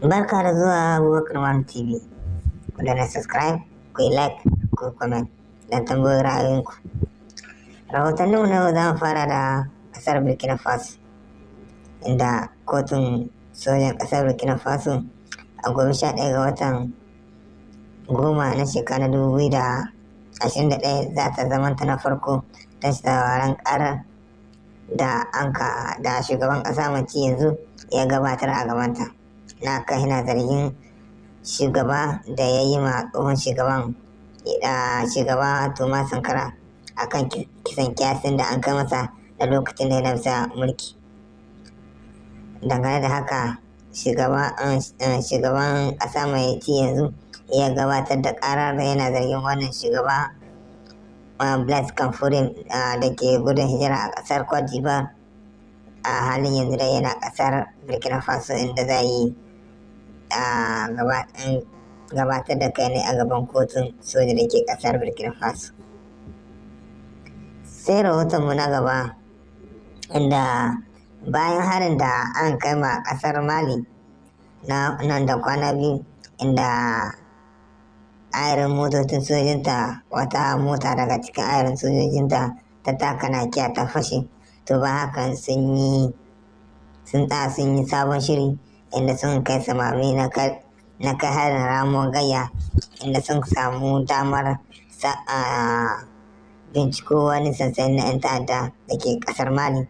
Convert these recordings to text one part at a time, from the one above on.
Barka da zuwa Abubakar One TV. Ku na subscribe, ku yi like, ku comment don tambayoyin ra'ayoyinku. Rahotanninmu na yau za mu fara da ƙasar Burkina Faso, inda kotun sojan ƙasar Burkina Faso a gobe 11 ga watan goma na shekara 2021 za ta zamanta na farko don sauraron ƙarar da shugaban ƙasa mai ci yanzu ya gabatar a gabanta. Na kai na zargin shugaba da ya yi ma tsohon shugaba Thomas Sankara a kan kisan kyasin da an kai masa da lokacin da ya bisa mulki. Dangane da haka shugaban ƙasa mai ci yanzu ya gabatar da ƙarar da yana zargin wannan shugaba Blaise Compaoré da ke gudun hijira a ƙasar Cote d'Ivoire a halin yanzu da yana ƙasar Burkina Faso, inda za yi gabatar da kai ne a gaban kotun soja da ke ƙasar Burkina Faso. Sai rahotonmu na gaba, inda bayan harin da an kai ma ƙasar Mali na nan da kwana biyu, inda ayarin motocin sojinta, wata mota daga cikin ayarin sojojinta ta taka nakiya ta fashe, to ba hakan sun yi sabon shiri, inda sun kai samami na kai harin ramuwar gayya, inda sun samu damar binciko wani sansani na 'yan ta'adda da ke kasar Mali,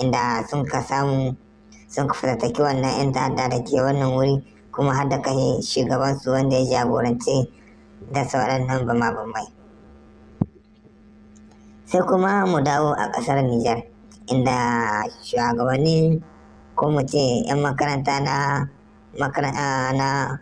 inda sun fatattaki wannan 'yan ta'adda da ke wannan wuri, kuma har da kashe shugabansu wanda ya jagoranci da waɗannan bama-bamai. Sai kuma mu dawo a ƙasar Nijar, inda shugabanni ko mu ce 'yan makaranta na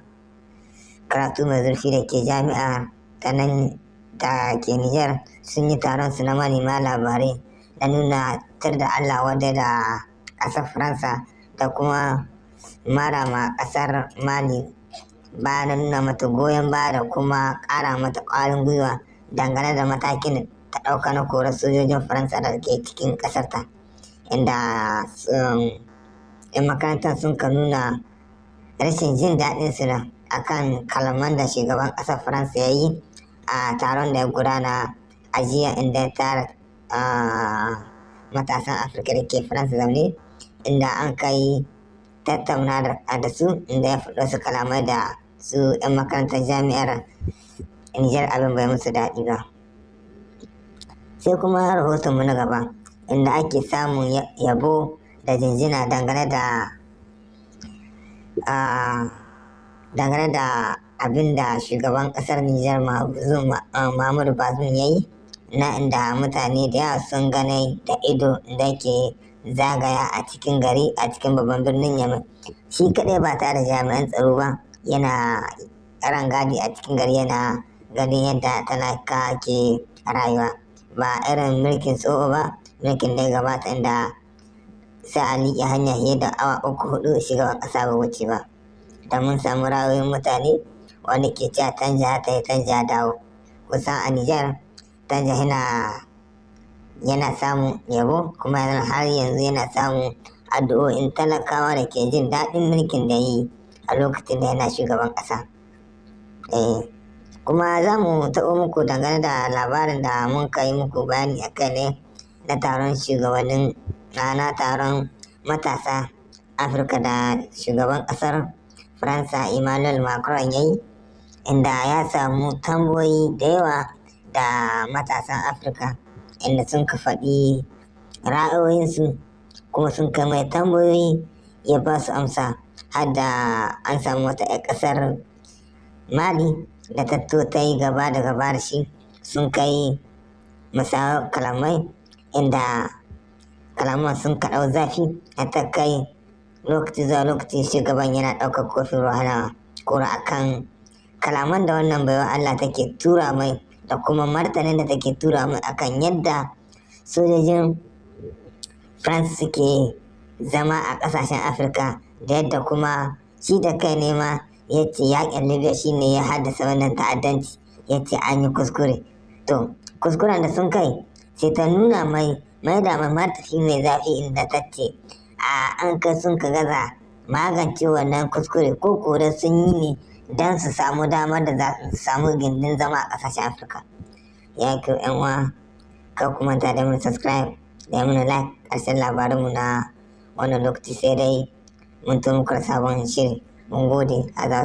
karatu mai zurfi da ke jami'a ta nan da ke Nijar sun yi taron su na manema labarai da nuna tar da Allah wadda da ƙasar Faransa da kuma mara ma ƙasar Mali ba na nuna mata goyon baya da kuma ƙara mata ƙwarin gwiwa dangane da matakin ta ɗauka na korar sojojin Faransa da ke cikin ƙasarta, inda 'yan makarantar sun ka nuna rashin jin daɗin su a kan kalaman da shugaban ƙasar Faransa ya yi a taron da ya gudana a jiya, inda ya tara matasan Afirka da ke Faransa zaune, inda an kai tattauna da su, inda ya faɗo su kalamai da su 'yan makarantar jami'ar Nijar abin bai musu daɗi ba. Sai kuma rahotonmu na gaba, inda ake samun yabo da jinjina dangane da abin da shugaban ƙasar Nijar Muhammadu Bazoum ya yi, na inda mutane da yawa sun gane da ido da ke zagaya a cikin gari, a cikin babban birnin Yamai, shi kaɗai ba tare da jami'an tsaro ba, yana rangadi a cikin gari, yana ganin yadda talaka ke rayuwa, ba irin mulkin tsoho ba, mulkin da ya gabata inda sai a liƙe hanya fiye da awa 3-4 shugaban ƙasa ba wuce ba. Da mun samu ra'ayoyin mutane wanda ke cewa Tanja ta yi Tanja dawo. Kusan a Nijar Tanja yana samun yabo, kuma har yanzu yana samun addu'o'in talakawa da ke jin daɗin mulkin da yi a lokacin da yana shugaban ƙasa. Kuma za mu taɓo muku dangane da labarin da mun kai muku bayani a kai ne na taron taron matasa Afirka da shugaban ƙasar Faransa Emmanuel Macron ya yi, inda ya samu tambayoyi da yawa da matasan Afirka, inda sun ka faɗi ra'ayoyinsu, kuma sun kai mai tambayoyi ya ba su amsa, har da an samu wata 'yan ƙasar Mali da ta yi gaba da gaba da shi, sun kai musayar kalamai, inda kalaman sun kaɗau zafi, a ta kai lokaci zuwa lokaci shugaban yana ɗaukar kofin ruwa kura a kan kalaman da wannan baiwa Allah take tura mai, da kuma martanin da take tura mai akan yadda sojojin France suke zama a ƙasashen Afirka, da yadda kuma shi da kai ne ma ya ce yaƙin Libya shi ne ya haddasa wannan ta'addanci, ya ce an yi kuskure. To, kuskuren da sun kai sai ta nuna mai da mai martafi mai zafi, inda ta ce an kai sun ka gaza magance wannan kuskure ko kore sun yi ne don su samu damar da za su samu gindin zama a ƙasashen Afirka. Ya kyau 'yan uwa, kan ku manta da mun subscribe da mun like ƙarshen labarinmu na wannan lokaci sai dai mun turo muku da sabon shiri. Mun gode, a za